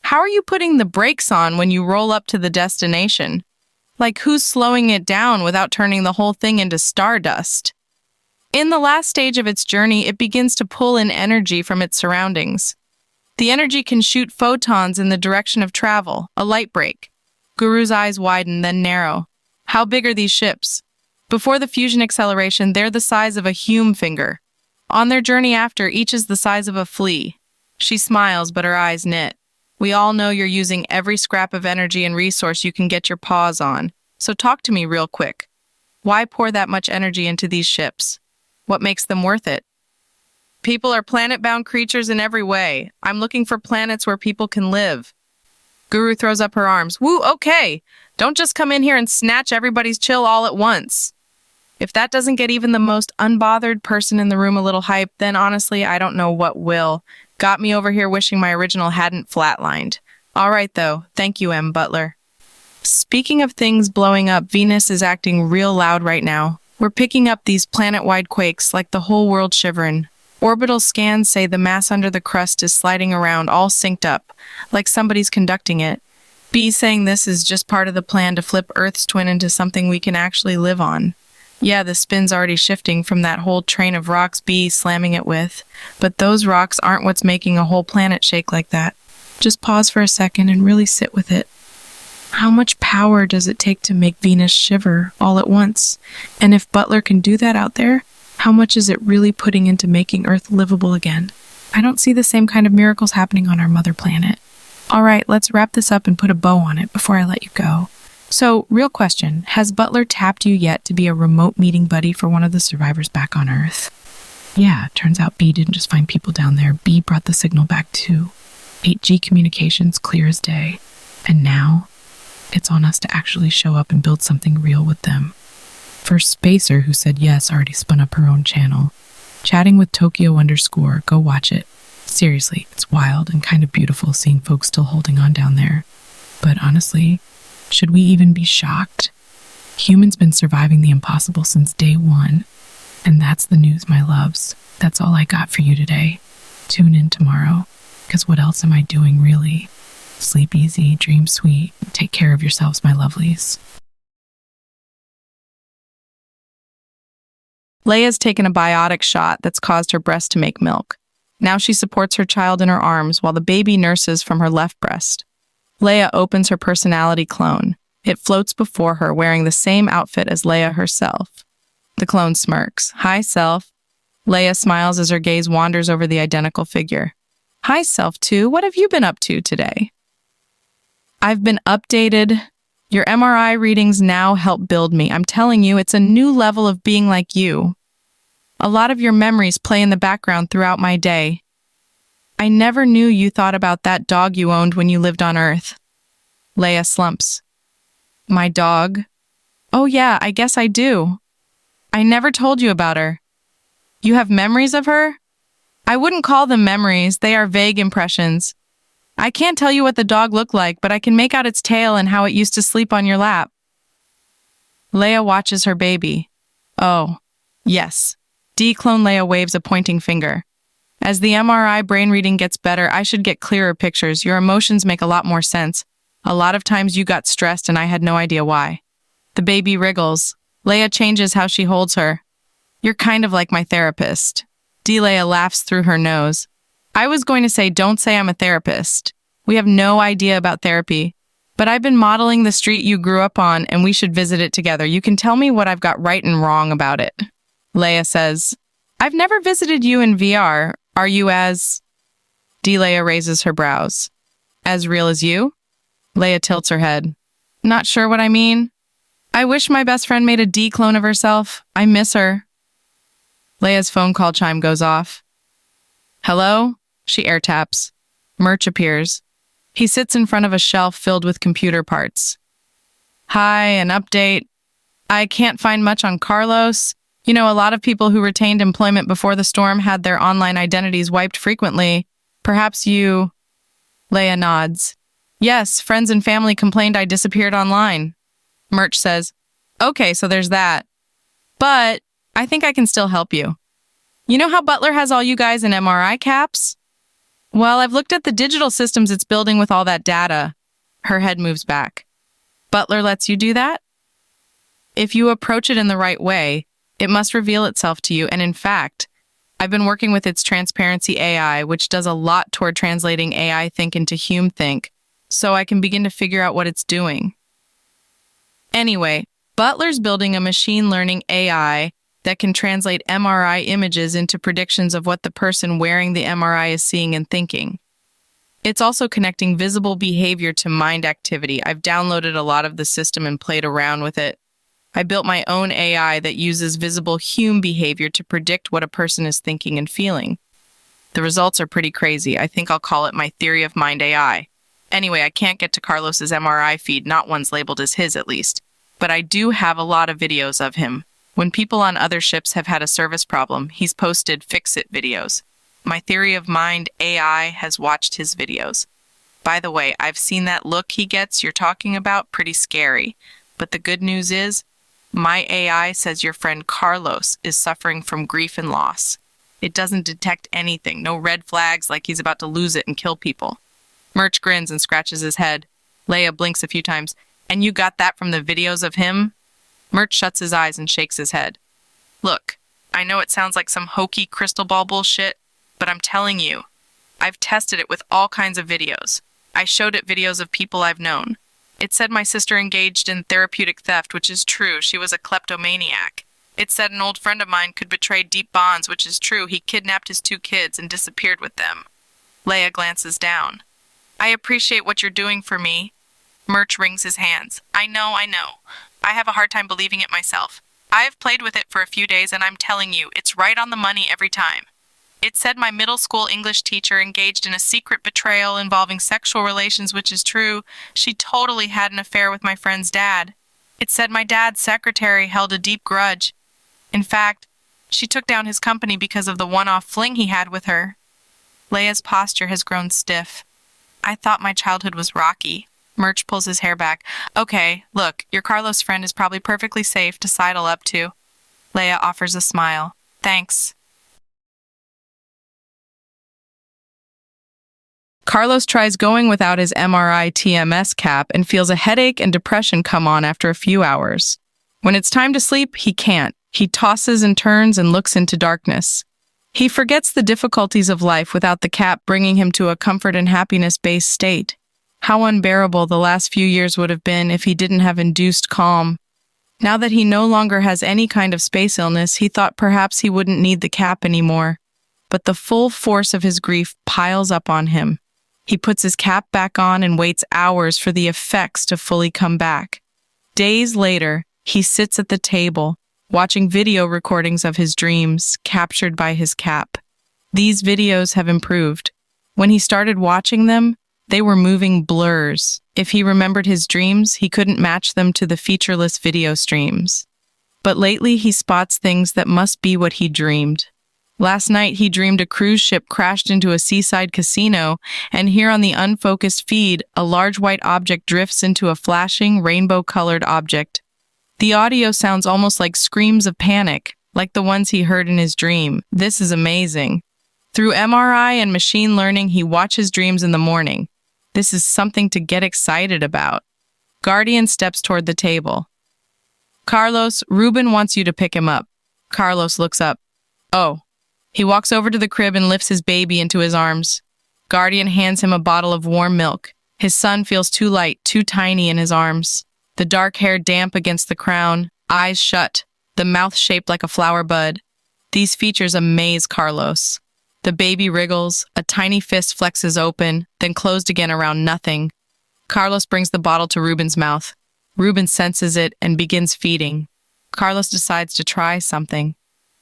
how are you putting the brakes on when you roll up to the destination? Like, who's slowing it down without turning the whole thing into stardust? In the last stage of its journey, it begins to pull in energy from its surroundings. The energy can shoot photons in the direction of travel, a light break. Guru's eyes widen, then narrow. How big are these ships? Before the fusion acceleration, they're the size of a Hume finger. On their journey after, each is the size of a flea. She smiles, but her eyes knit. We all know you're using every scrap of energy and resource you can get your paws on. So talk to me real quick. Why pour that much energy into these ships? What makes them worth it? People are planet-bound creatures in every way. I'm looking for planets where people can live. Guru throws up her arms. Woo, okay. Don't just come in here and snatch everybody's chill all at once. If that doesn't get even the most unbothered person in the room a little hyped, then honestly, I don't know what will. Got me over here wishing my original hadn't flatlined. All right, though. Thank you, Butler. Speaking of things blowing up, Venus is acting real loud right now. We're picking up these planet-wide quakes like the whole world shivering. Orbital scans say the mass under the crust is sliding around all synced up, like somebody's conducting it. B's saying this is just part of the plan to flip Earth's twin into something we can actually live on. Yeah, the spin's already shifting from that whole train of rocks B's slamming it with, but those rocks aren't what's making a whole planet shake like that. Just pause for a second and really sit with it. How much power does it take to make Venus shiver all at once? And if Butler can do that out there, how much is it really putting into making Earth livable again? I don't see the same kind of miracles happening on our mother planet. All right, let's wrap this up and put a bow on it before I let you go. So, real question, has Butler tapped you yet to be a remote meeting buddy for one of the survivors back on Earth? Yeah, turns out B didn't just find people down there. B brought the signal back too. 8G communications clear as day. And now, it's on us to actually show up and build something real with them. First Spacer, who said yes, already spun up her own channel. Chatting with Tokyo_, go watch it. Seriously, it's wild and kind of beautiful seeing folks still holding on down there. But honestly, should we even be shocked? Humans been surviving the impossible since day one. And that's the news, my loves. That's all I got for you today. Tune in tomorrow, because what else am I doing, really? Sleep easy, dream sweet, take care of yourselves, my lovelies. Leia's taken a biotic shot that's caused her breast to make milk. Now she supports her child in her arms while the baby nurses from her left breast. Leia opens her personality clone. It floats before her, wearing the same outfit as Leia herself. The clone smirks. Hi, Self. Leia smiles as her gaze wanders over the identical figure. Hi, Self 2. What have you been up to today? I've been updated. Your MRI readings now help build me. I'm telling you, it's a new level of being like you. A lot of your memories play in the background throughout my day. I never knew you thought about that dog you owned when you lived on Earth. Leia slumps. My dog? Oh yeah, I guess I do. I never told you about her. You have memories of her? I wouldn't call them memories, they are vague impressions. I can't tell you what the dog looked like, but I can make out its tail and how it used to sleep on your lap. Leia watches her baby. Oh, yes. D-clone Leia waves a pointing finger. As the MRI brain reading gets better, I should get clearer pictures. Your emotions make a lot more sense. A lot of times you got stressed and I had no idea why. The baby wriggles. Leia changes how she holds her. You're kind of like my therapist. D-Leia laughs through her nose. I was going to say, don't say I'm a therapist. We have no idea about therapy. But I've been modeling the street you grew up on and we should visit it together. You can tell me what I've got right and wrong about it. Leia says, I've never visited you in VR. Are you as... D-Leia raises her brows. As real as you? Leia tilts her head. Not sure what I mean. I wish my best friend made a D-clone of herself. I miss her. Leia's phone call chime goes off. Hello? She air taps. Murch appears. He sits in front of a shelf filled with computer parts. Hi, an update. I can't find much on Carlos. You know, a lot of people who retained employment before the storm had their online identities wiped frequently. Perhaps you... Leia nods. Yes, friends and family complained I disappeared online. Murch says, okay, so there's that. But I think I can still help you. You know how Butler has all you guys in MRI caps? Well, I've looked at the digital systems it's building with all that data. Her head moves back. Butler lets you do that? If you approach it in the right way, it must reveal itself to you, and in fact, I've been working with its transparency AI, which does a lot toward translating AI think into human think, so I can begin to figure out what it's doing. Anyway, Butler's building a machine learning AI that can translate MRI images into predictions of what the person wearing the MRI is seeing and thinking. It's also connecting visible behavior to mind activity. I've downloaded a lot of the system and played around with it. I built my own AI that uses visible human behavior to predict what a person is thinking and feeling. The results are pretty crazy. I think I'll call it my theory of mind AI. Anyway, I can't get to Carlos's MRI feed, not ones labeled as his at least. But I do have a lot of videos of him. When people on other ships have had a service problem, he's posted fix-it videos. My theory of mind AI has watched his videos. By the way, I've seen that look he gets you're talking about, pretty scary. But the good news is, my AI says your friend Carlos is suffering from grief and loss. It doesn't detect anything, no red flags like he's about to lose it and kill people. Murch grins and scratches his head. Leia blinks a few times. And you got that from the videos of him? Murch shuts his eyes and shakes his head. Look, I know it sounds like some hokey crystal ball bullshit, but I'm telling you, I've tested it with all kinds of videos. I showed it videos of people I've known. It said my sister engaged in therapeutic theft, which is true. She was a kleptomaniac. It said an old friend of mine could betray deep bonds, which is true. He kidnapped his 2 kids and disappeared with them. Leia glances down. I appreciate what you're doing for me. Murch wrings his hands. I know. I have a hard time believing it myself. I have played with it for a few days and I'm telling you, it's right on the money every time. It said my middle school English teacher engaged in a secret betrayal involving sexual relations, which is true. She totally had an affair with my friend's dad. It said my dad's secretary held a deep grudge. In fact, she took down his company because of the one-off fling he had with her. Leia's posture has grown stiff. I thought my childhood was rocky. Murch pulls his hair back. Okay, look, your Carlos friend is probably perfectly safe to sidle up to. Leia offers a smile. Thanks. Carlos tries going without his MRI TMS cap and feels a headache and depression come on after a few hours. When it's time to sleep, he can't. He tosses and turns and looks into darkness. He forgets the difficulties of life without the cap bringing him to a comfort and happiness-based state. How unbearable the last few years would have been if he didn't have induced calm. Now that he no longer has any kind of space illness, he thought perhaps he wouldn't need the cap anymore. But the full force of his grief piles up on him. He puts his cap back on and waits hours for the effects to fully come back. Days later, he sits at the table, watching video recordings of his dreams captured by his cap. These videos have improved. When he started watching them, they were moving blurs. If he remembered his dreams, he couldn't match them to the featureless video streams. But lately, he spots things that must be what he dreamed. Last night, he dreamed a cruise ship crashed into a seaside casino, and here on the unfocused feed, a large white object drifts into a flashing, rainbow-colored object. The audio sounds almost like screams of panic, like the ones he heard in his dream. This is amazing. Through MRI and machine learning, he watches dreams in the morning. This is something to get excited about. Guardian steps toward the table. Carlos, Ruben wants you to pick him up. Carlos looks up. Oh. He walks over to the crib and lifts his baby into his arms. Guardian hands him a bottle of warm milk. His son feels too light, too tiny in his arms. The dark hair damp against the crown, eyes shut, the mouth shaped like a flower bud. These features amaze Carlos. The baby wriggles, a tiny fist flexes open, then closed again around nothing. Carlos brings the bottle to Ruben's mouth. Ruben senses it and begins feeding. Carlos decides to try something.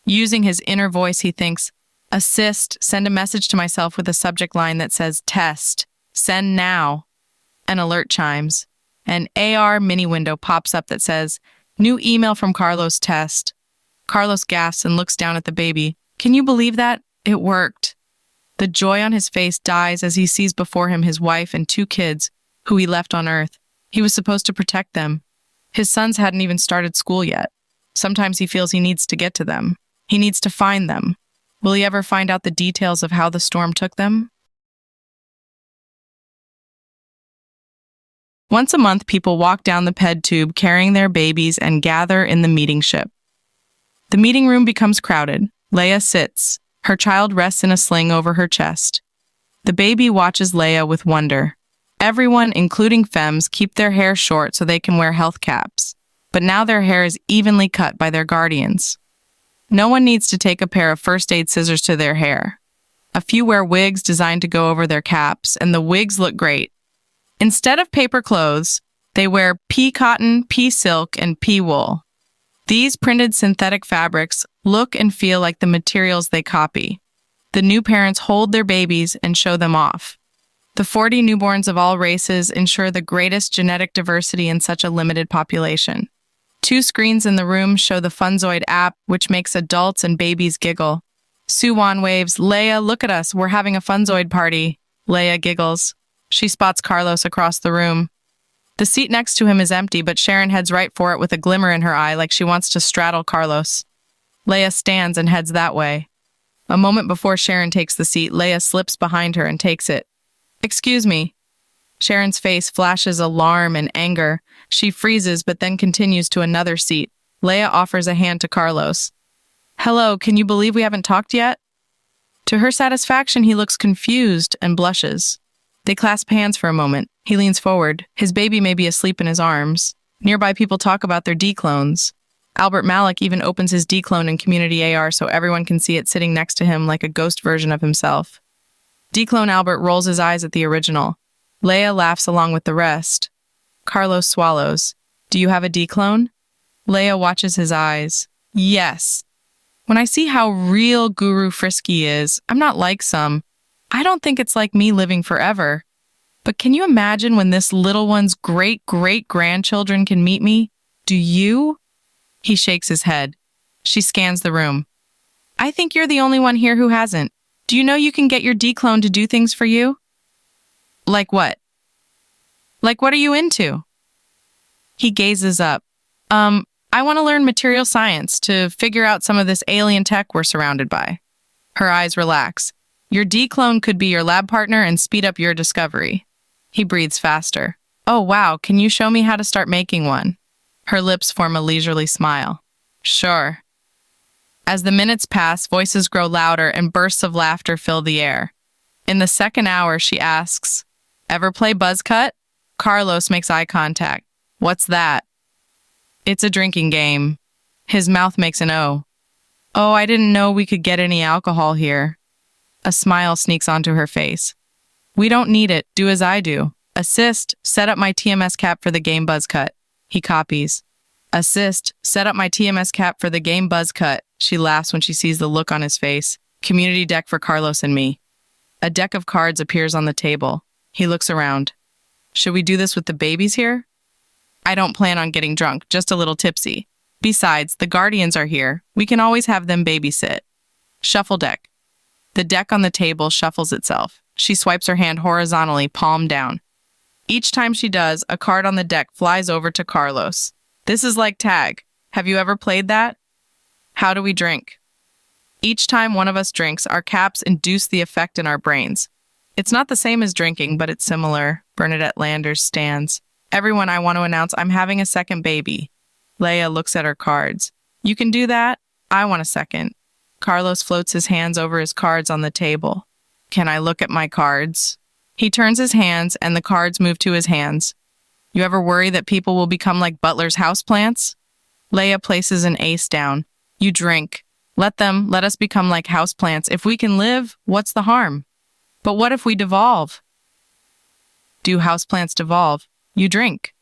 Using his inner voice, he thinks, "Assist, send a message to myself with a subject line that says, test, send now." An alert chimes. An AR mini window pops up that says, "New email from Carlos, test." Carlos gasps and looks down at the baby. Can you believe that? It worked. The joy on his face dies as he sees before him his wife and 2 kids, who he left on Earth. He was supposed to protect them. His sons hadn't even started school yet. Sometimes he feels he needs to get to them. He needs to find them. Will he ever find out the details of how the storm took them? Once a month, people walk down the PED tube carrying their babies and gather in the meeting ship. The meeting room becomes crowded. Leia sits. Her child rests in a sling over her chest. The baby watches Leia with wonder. Everyone, including femmes, keep their hair short so they can wear health caps. But now their hair is evenly cut by their guardians. No one needs to take a pair of first aid scissors to their hair. A few wear wigs designed to go over their caps, and the wigs look great. Instead of paper clothes, they wear pea cotton, pea silk, and pea wool. These printed synthetic fabrics look and feel like the materials they copy. The new parents hold their babies and show them off. The 40 newborns of all races ensure the greatest genetic diversity in such a limited population. 2 screens in the room show the Funzoid app, which makes adults and babies giggle. Suwon waves, "Leia, look at us, we're having a Funzoid party." Leia giggles. She spots Carlos across the room. The seat next to him is empty, but Sharon heads right for it with a glimmer in her eye like she wants to straddle Carlos. Leia stands and heads that way. A moment before Sharon takes the seat, Leia slips behind her and takes it. "Excuse me." Sharon's face flashes alarm and anger. She freezes but then continues to another seat. Leia offers a hand to Carlos. "Hello, can you believe we haven't talked yet?" To her satisfaction, he looks confused and blushes. They clasp hands for a moment. He leans forward. His baby may be asleep in his arms. Nearby people talk about their D-clones. Albert Malik even opens his D-clone in Community AR so everyone can see it sitting next to him like a ghost version of himself. D-clone Albert rolls his eyes at the original. Leia laughs along with the rest. Carlos swallows. "Do you have a D-clone?" Leia watches his eyes. "Yes. When I see how real Guru Frisky is, I'm not like some. I don't think it's like me living forever. But can you imagine when this little one's great-great-grandchildren can meet me? Do you?" He shakes his head. She scans the room. "I think you're the only one here who hasn't. Do you know you can get your D-clone to do things for you?" "Like what?" "Like what are you into?" He gazes up. I want to learn material science to figure out some of this alien tech we're surrounded by." Her eyes relax. "Your D-clone could be your lab partner and speed up your discovery." He breathes faster. "Oh, wow, can you show me how to start making one?" Her lips form a leisurely smile. "Sure." As the minutes pass, voices grow louder and bursts of laughter fill the air. In the second hour, she asks, Ever play buzz cut? Carlos makes eye contact. What's that? It's a drinking game. His mouth makes an O. Oh, I didn't know we could get any alcohol here. A smile sneaks onto her face. We don't need it. Do as I do. Assist, set up my TMS cap for the game buzz cut. He copies. Assist, set up my TMS cap for the game buzz cut. She laughs when she sees the look on his face. Community deck for Carlos and me. A deck of cards appears on the table. He looks around. Should we do this with the babies here? I don't plan on getting drunk, just a little tipsy. Besides, the guardians are here. We can always have them babysit. Shuffle deck. The deck on the table shuffles itself. She swipes her hand horizontally, palm down. Each time she does, a card on the deck flies over to Carlos. This is like tag. Have you ever played that? How do we drink? Each time one of us drinks, our caps induce the effect in our brains. It's not the same as drinking, but it's similar. Bernadette Landers stands. Everyone, I want to announce I'm having a second baby. Leia looks at her cards. You can do that? I want a second. Carlos floats his hands over his cards on the table. Can I look at my cards? He turns his hands and the cards move to his hands. You ever worry that people will become like Butler's houseplants? Leia places an ace down. You drink. Let us become like houseplants. If we can live, what's the harm? But what if we devolve? Do houseplants devolve? You drink.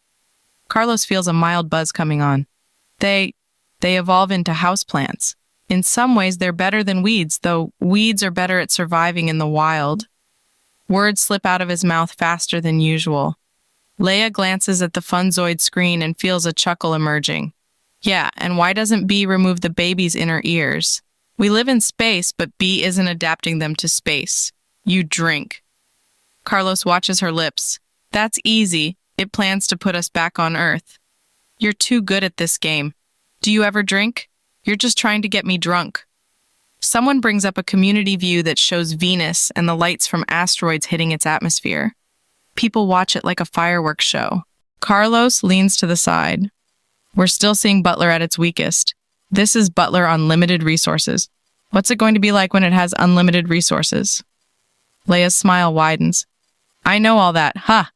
Carlos feels a mild buzz coming on. They evolve into houseplants. In some ways, they're better than weeds, though weeds are better at surviving in the wild. Words slip out of his mouth faster than usual. Leia glances at the Funzoid screen and feels a chuckle emerging. Yeah, and why doesn't B remove the baby's inner ears? We live in space, but B isn't adapting them to space. You drink. Carlos watches her lips. That's easy. It plans to put us back on Earth. You're too good at this game. Do you ever drink? You're just trying to get me drunk. Someone brings up a community view that shows Venus and the lights from asteroids hitting its atmosphere. People watch it like a fireworks show. Carlos leans to the side. We're still seeing Butler at its weakest. This is Butler on limited resources. What's it going to be like when it has unlimited resources? Leia's smile widens. I know all that. Ha!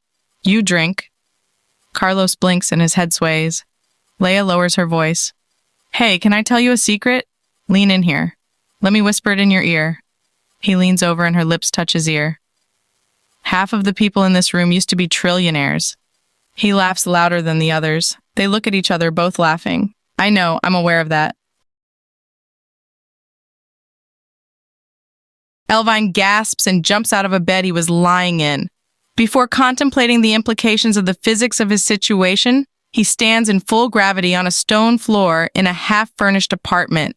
You drink. Carlos blinks and his head sways. Leia lowers her voice. Hey, can I tell you a secret? Lean in here. Let me whisper it in your ear. He leans over and her lips touch his ear. Half of the people in this room used to be trillionaires. He laughs louder than the others. They look at each other, both laughing. I know, I'm aware of that. Elvine gasps and jumps out of a bed he was lying in. Before contemplating the implications of the physics of his situation, he stands in full gravity on a stone floor in a half-furnished apartment.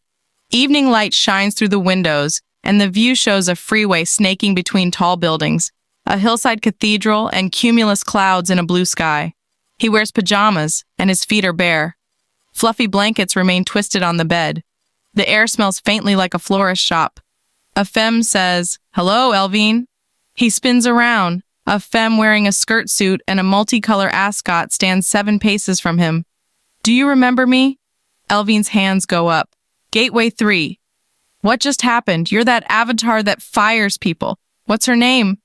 Evening light shines through the windows, and the view shows a freeway snaking between tall buildings, a hillside cathedral, and cumulus clouds in a blue sky. He wears pajamas, and his feet are bare. Fluffy blankets remain twisted on the bed. The air smells faintly like a florist shop. A femme says, "Hello, Elvine." He spins around. A femme wearing a skirt suit and a multicolor ascot stands 7 paces from him. Do you remember me? Elvine's hands go up. Gateway 3. What just happened? You're that avatar that fires people. What's her name?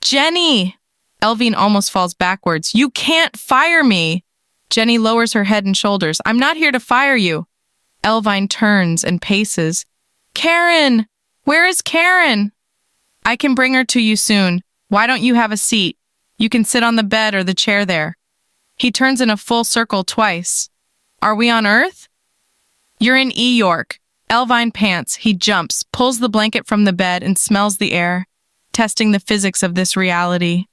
Jenny! Elvine almost falls backwards. You can't fire me! Jenny lowers her head and shoulders. I'm not here to fire you. Elvine turns and paces. Karen! Where is Karen? I can bring her to you soon. Why don't you have a seat? You can sit on the bed or the chair there. He turns in a full circle twice. Are we on Earth? You're in E-York. Elvine pants. He jumps, pulls the blanket from the bed and smells the air, testing the physics of this reality.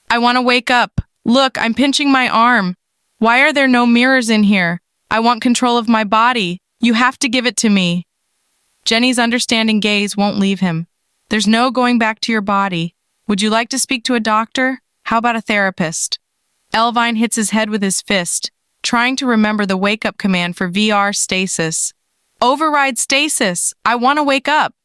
I want to wake up. Look, I'm pinching my arm. Why are there no mirrors in here? I want control of my body. You have to give it to me. Jenny's understanding gaze won't leave him. There's no going back to your body. Would you like to speak to a doctor? How about a therapist? Elvine hits his head with his fist, trying to remember the wake-up command for VR stasis. Override stasis! I want to wake up!